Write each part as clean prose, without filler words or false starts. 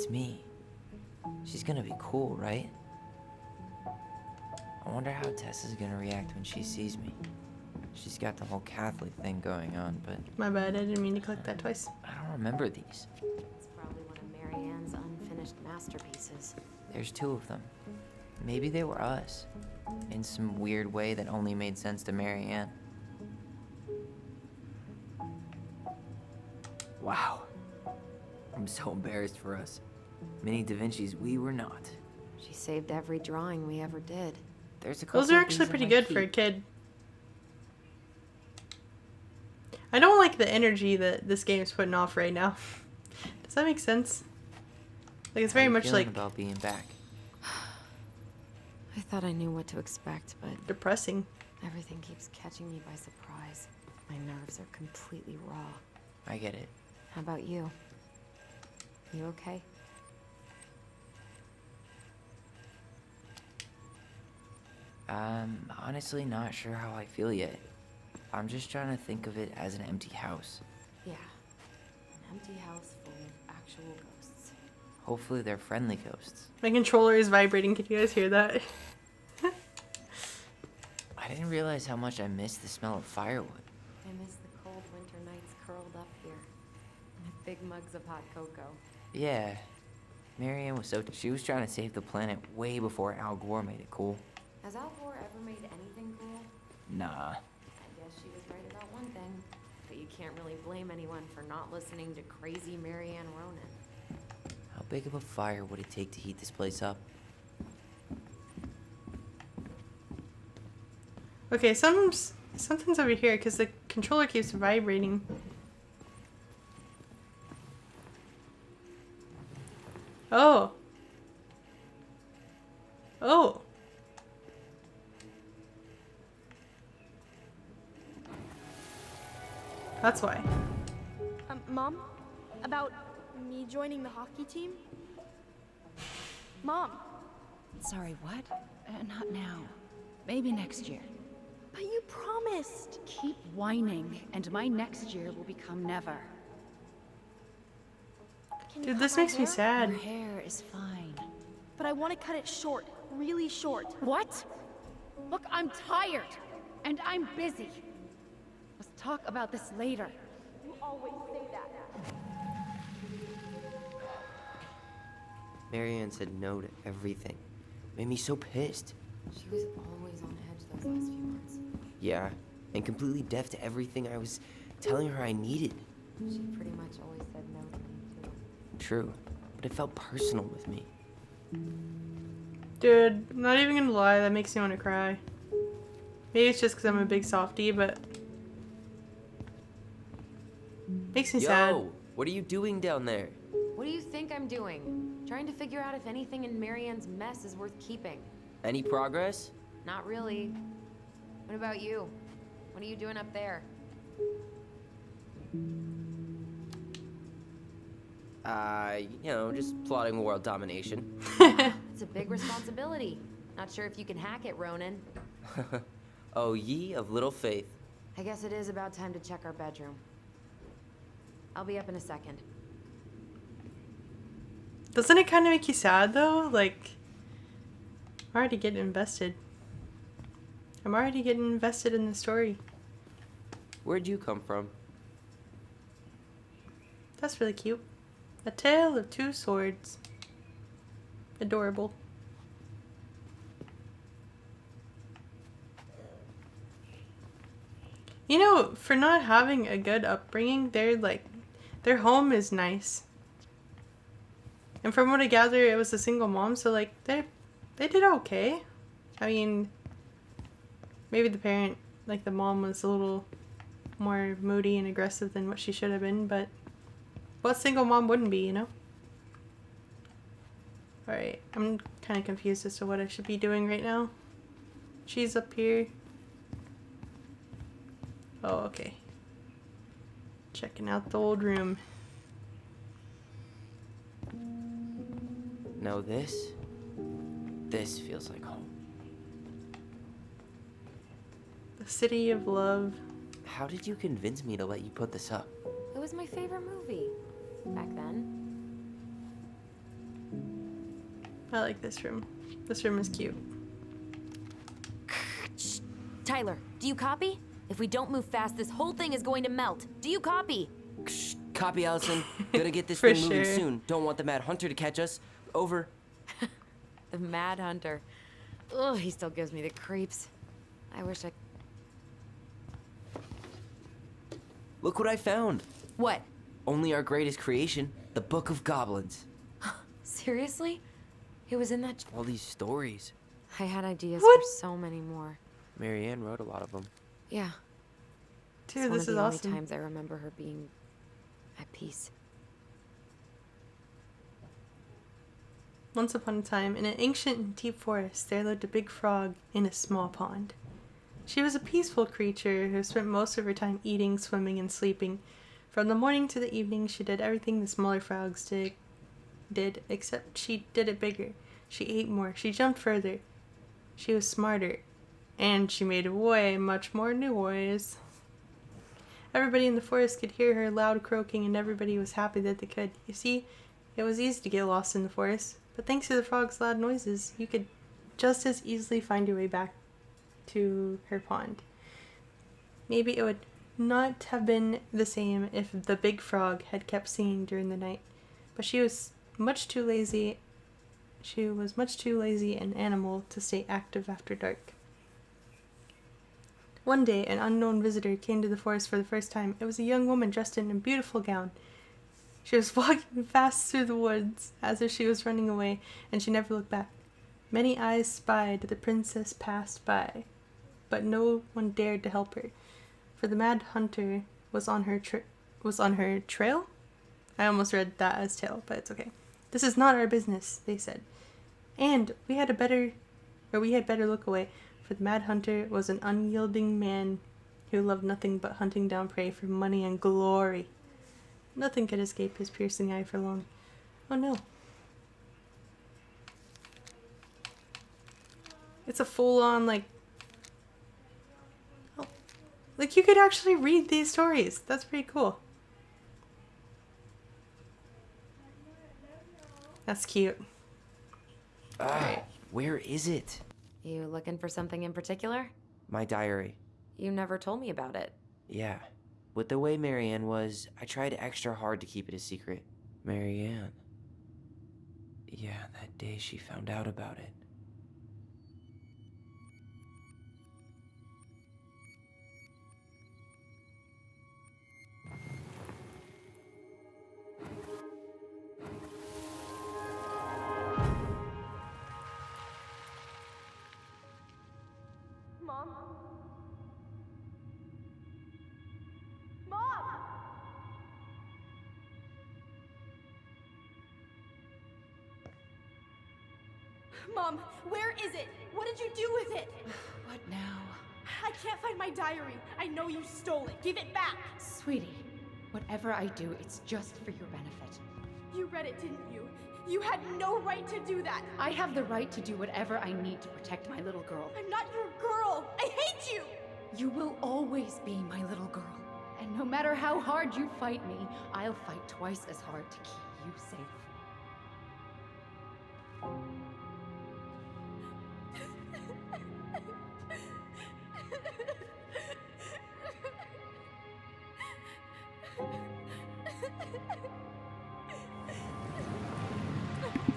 It's me. She's gonna be cool, right? I wonder how Tessa's gonna react when she sees me. She's got the whole Catholic thing going on, but My bad, I didn't mean to click that twice. I don't remember these. It's probably one of Mary Ann's unfinished masterpieces. There's 2 of them. Maybe they were us. In some weird way that only made sense to Mary Ann. Wow. I'm so embarrassed for us. Mini Da Vinci's we were not. She saved every drawing we ever did. There's a couple Those are of actually these I pretty might good for a keep. kid. I don't like the energy that this game is putting off right now. Does that make sense? Like, it's very How you much feeling like about being back. I thought I knew what to expect, but depressing. everything keeps catching me by surprise. My nerves are completely raw. I get it. How about you? You okay? I'm honestly not sure how I feel yet. I'm just trying to think of it as an empty house. Yeah. An empty house full of actual ghosts. Hopefully they're friendly ghosts. My controller is vibrating. Can you guys hear that? I didn't realize how much I missed the smell of firewood. I miss the cold winter nights curled up here. With big mugs of hot cocoa. Yeah. Marianne was she was trying to save the planet way before Al Gore made it cool. Has Al Gore ever made anything cool? Nah. I guess she was right about one thing. But you can't really blame anyone for not listening to crazy Mary Ann Ronan. How big of a fire would it take to heat this place up? Okay, something's over here because the controller keeps vibrating. Oh. Oh. That's why. Mom? About me joining the hockey team? Mom, Sorry, what? Not now. Maybe next year. but you promised. Keep whining, and my next year will become never. Can you Dude, cut this my makes me hair? sad. Your hair is fine. But I want to cut it short, really short. What? Look, I'm tired, and I'm busy. Let's talk about this later. You always say that. Marianne said no to everything. Made me so pissed. She was always on edge those last few months. Yeah, and completely deaf to everything I was telling her I needed. She pretty much always said no to me, too. True, but it felt personal with me. Dude, I'm not even gonna lie, that makes me want to cry. Maybe it's just because I'm a big softie, but makes me sad. What are you doing down there? What do you think I'm doing? Trying to figure out if anything in Mary Ann's mess is worth keeping. Any progress? Not really. What about you? What are you doing up there? Just plotting world domination. It's a big responsibility. Not sure if you can hack it, Ronan. Oh, ye of little faith. I guess it is about time to check our bedroom. I'll be up in a second. Doesn't it kind of make you sad though? Like, I'm already getting invested. I'm already getting invested in the story. Where'd you come from? That's really cute. A tale of two swords. Adorable. You know, for not having a good upbringing, their home is nice. And from what I gather, it was a single mom, so like they did okay. I mean, maybe the parent, like the mom, was a little more moody and aggressive than what she should have been, but what single mom wouldn't be, you know? Alright, I'm kind of confused as to what I should be doing right now. She's up here. Oh, okay. Checking out the old room. No, this feels like home. The City of Love. How did you convince me to let you put this up? It was my favorite movie back then. I like this room. This room is cute. Tyler, do you copy? If we don't move fast, this whole thing is going to melt. Do you copy? Copy, Allison. Gonna get this For thing moving sure. soon. Don't want the Mad Hunter to catch us. Over. The Mad Hunter. Ugh, he still gives me the creeps. I wish I... Look what I found. What? Only our greatest creation, the Book of Goblins. Seriously? It was in that... All these stories. I had ideas What? for so many more. Marianne wrote a lot of them. Yeah. Dude, It's one this of is the only awesome. times I remember her being at peace. Once upon a time, in an ancient and deep forest, there lived a big frog in a small pond. She was a peaceful creature who spent most of her time eating, swimming, and sleeping. From the morning to the evening, she did everything the smaller frogs did, except she did it bigger. She ate more, she jumped further, she was smarter, and she made way much more noise. Everybody in the forest could hear her loud croaking, and everybody was happy that they could. You see, it was easy to get lost in the forest, but thanks to the frog's loud noises, you could just as easily find your way back to her pond. Maybe it would not have been the same if the big frog had kept singing during the night, but she was much too lazy. She was much too lazy an animal to stay active after dark. One day, an unknown visitor came to the forest for the first time. It was a young woman dressed in a beautiful gown. She was walking fast through the woods, as if she was running away, and she never looked back. Many eyes spied the princess pass by, but no one dared to help her, for the Mad Hunter was on her trail? I almost read that as tail, but it's okay. This is not our business, they said. And we had better look away, for the Mad Hunter was an unyielding man who loved nothing but hunting down prey for money and glory. Nothing could escape his piercing eye for long. Oh no. It's a full-on, like you could actually read these stories. That's pretty cool. That's cute. Where is it? You looking for something in particular? My diary. You never told me about it. Yeah. With the way Marianne was, I tried extra hard to keep it a secret. Marianne. Yeah, that day she found out about it. Mom? Mom! Mom, where is it? What did you do with it? What now? I can't find my diary. I know you stole it. Give it back. Sweetie, whatever I do, it's just for your benefit. You read it, didn't you? You had no right to do that. I have the right to do whatever I need to protect my little girl. I'm not your girl. I hate you. You will always be my little girl. And no matter how hard you fight me, I'll fight twice as hard to keep you safe.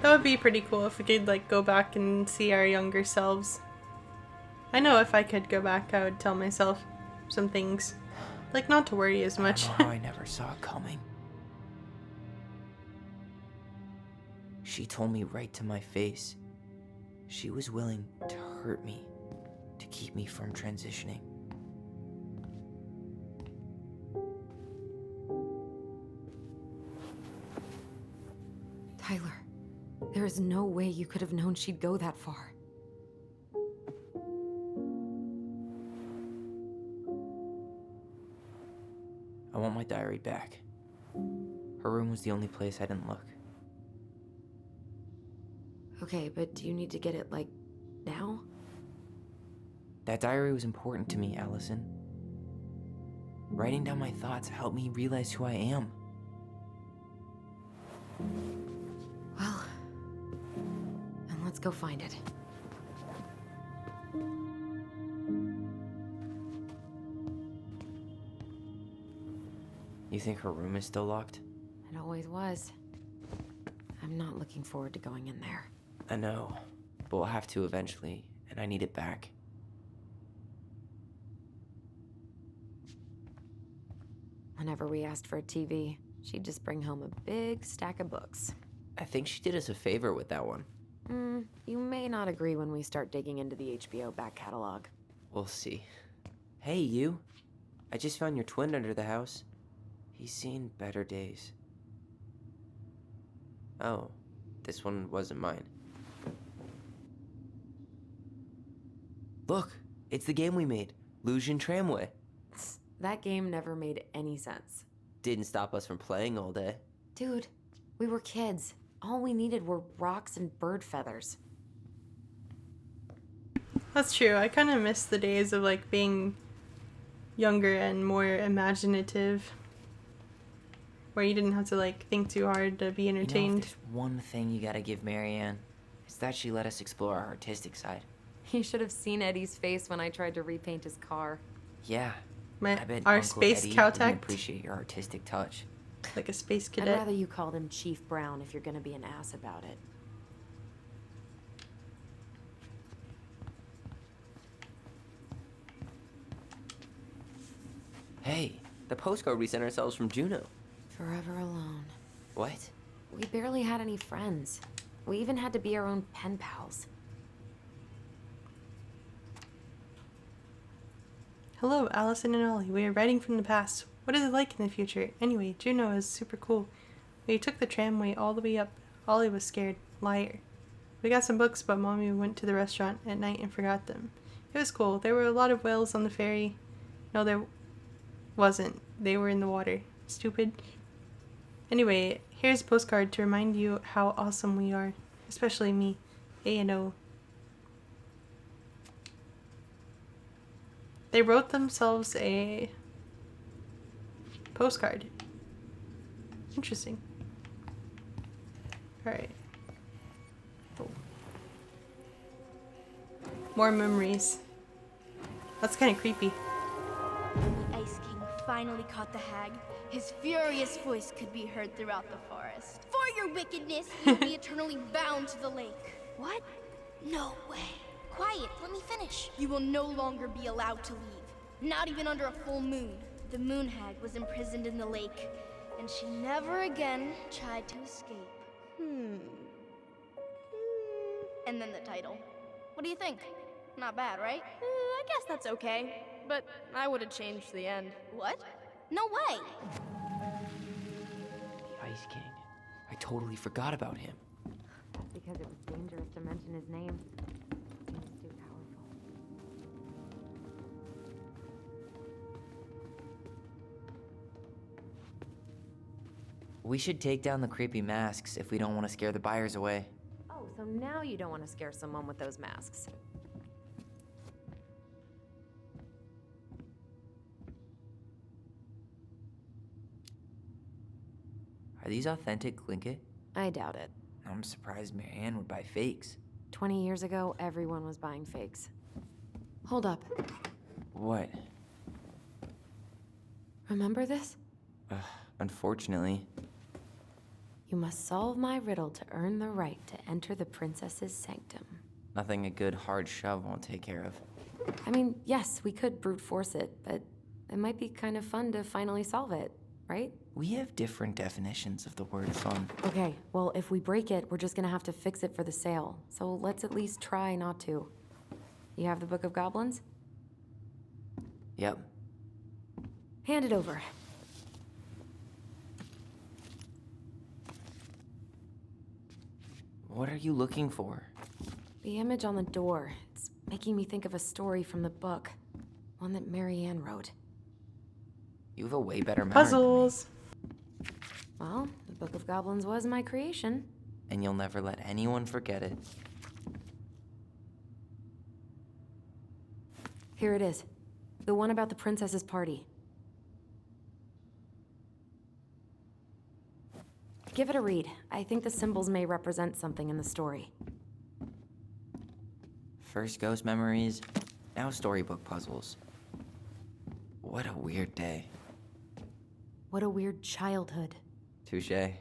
That would be pretty cool if we could, like, go back and see our younger selves. I know if I could go back, I would tell myself some things. Like, not to worry as much. I know how I never saw it coming. She told me right to my face. She was willing to hurt me to keep me from transitioning. Tyler, there is no way you could have known she'd go that far. I want my diary back. Her room was the only place I didn't look. Okay, but do you need to get it, like, now? That diary was important to me, Allison. Writing down my thoughts helped me realize who I am. Well, Let's go find it. You think her room is still locked? It always was. I'm not looking forward to going in there. I know, but we'll have to eventually, and I need it back. Whenever we asked for a TV, she'd just bring home a big stack of books. I think she did us a favor with that one. You may not agree when we start digging into the HBO back catalog. We'll see. Hey, you. I just found your twin under the house. He's seen better days. Oh, this one wasn't mine. Look, it's the game we made, Lusion Tramway. That game never made any sense. Didn't stop us from playing all day. Dude, we were kids. All we needed were rocks and bird feathers. That's true. I kind of miss the days of like being younger and more imaginative, where you didn't have to like think too hard to be You know, if entertained. there's one thing you gotta give Marianne, it's that she let us explore our artistic side. You should have seen Eddie's face when I tried to repaint his car. Yeah, My, I bet our Uncle space Eddie Caltech, didn't appreciate your artistic touch. like a space I'd cadet. rather you called him Chief Brown if you're gonna be an ass about it. Hey, the postcard we sent ourselves from Juneau. Forever alone. What? We barely had any friends. We even had to be our own pen pals. Hello, Allison and Ollie. We are writing from the past. What is it like in the future? Anyway, Juneau is super cool. We took the tramway all the way up. Ollie was scared. Liar. We got some books, but Mommy went to the restaurant at night and forgot them. It was cool. There were a lot of whales on the ferry. No, there wasn't. They were in the water. Stupid. Anyway, here's a postcard to remind you how awesome we are. Especially me. A&O. They wrote themselves a postcard. Interesting. Alright. Oh. More memories. That's kind of creepy. The Ice King finally caught the hag. His furious voice could be heard throughout the forest. For your wickedness, you'll be eternally bound to the lake. What? No way. Quiet, let me finish. You will no longer be allowed to leave. Not even under a full moon. The moon hag was imprisoned in the lake, and she never again tried to escape. And then the title. What do you think? Not bad, right? I guess that's okay. But I would have changed the end. What? No way! The Ice King. I totally forgot about him. That's because it was dangerous to mention his name. Seems too powerful. We should take down the creepy masks if we don't want to scare the buyers away. Oh, so now you don't want to scare someone with those masks. Are these authentic Tlingit? I doubt it. I'm surprised Marianne would buy fakes. 20 years ago, everyone was buying fakes. Hold up. What? Remember this? Unfortunately. You must solve my riddle to earn the right to enter the princess's sanctum. Nothing a good hard shove won't take care of. I mean, yes, we could brute force it, but it might be kind of fun to finally solve it, right? We have different definitions of the word fun. Okay, well, if we break it, we're just gonna have to fix it for the sale. So let's at least try not to. You have the Book of Goblins? Yep. Hand it over. What are you looking for? The image on the door. It's making me think of a story from the book. One that Marianne wrote. You have a way better memory. Puzzles. Well, the Book of Goblins was my creation. And you'll never let anyone forget it. Here it is. The one about the princess's party. Give it a read. I think the symbols may represent something in the story. First ghost memories, now storybook puzzles. What a weird day. What a weird childhood. Touche.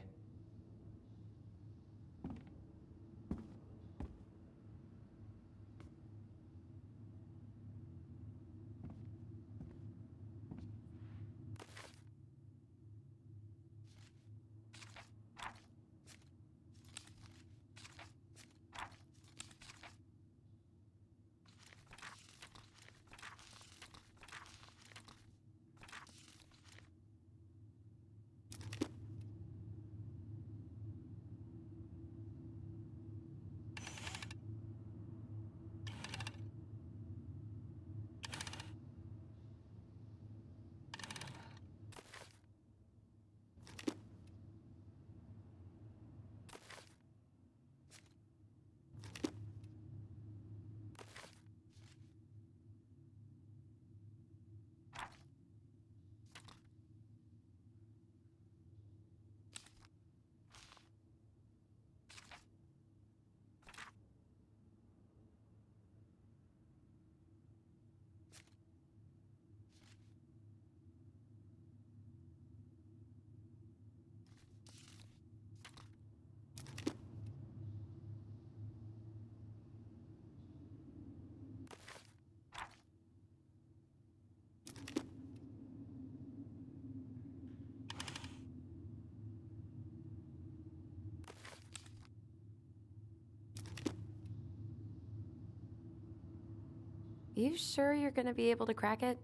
You sure you're gonna be able to crack it?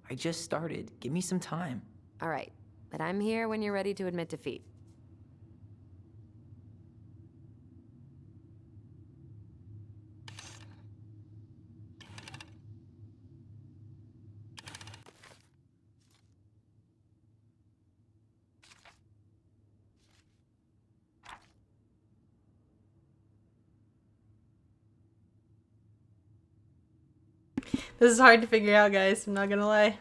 I just started. Give me some time. All right, but I'm here when you're ready to admit defeat. This is hard to figure out, guys. I'm not gonna lie.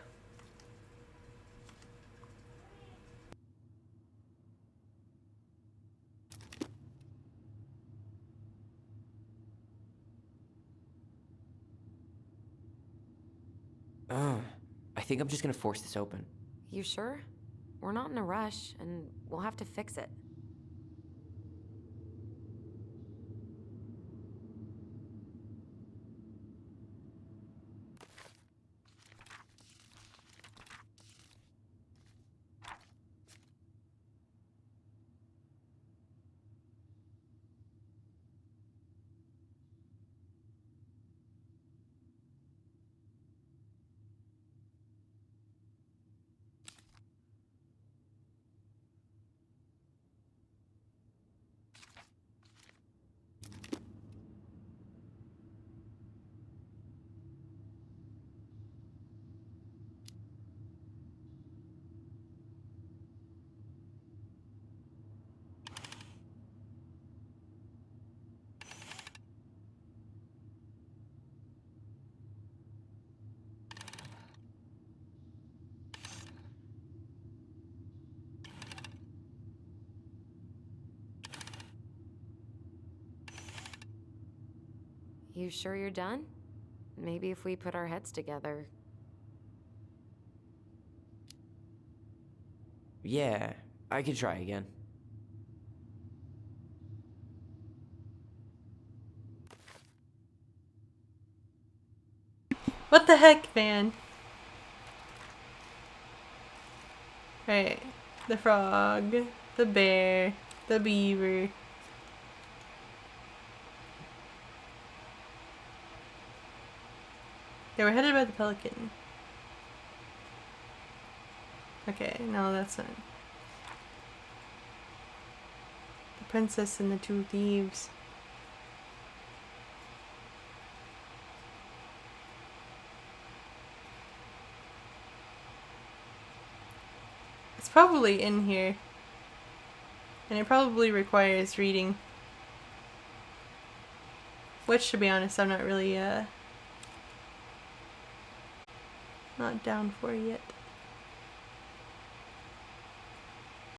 I think I'm just gonna force this open. You sure? We're not in a rush, and we'll have to fix it. You sure you're done? Maybe if we put our heads together. Yeah, I could try again. What the heck, man? Right. The frog, the bear, the beaver. They were headed by the pelican. Okay, no, that's not. The princess and the two thieves. It's probably in here. And it probably requires reading. Which, to be honest, I'm not really, not down for yet.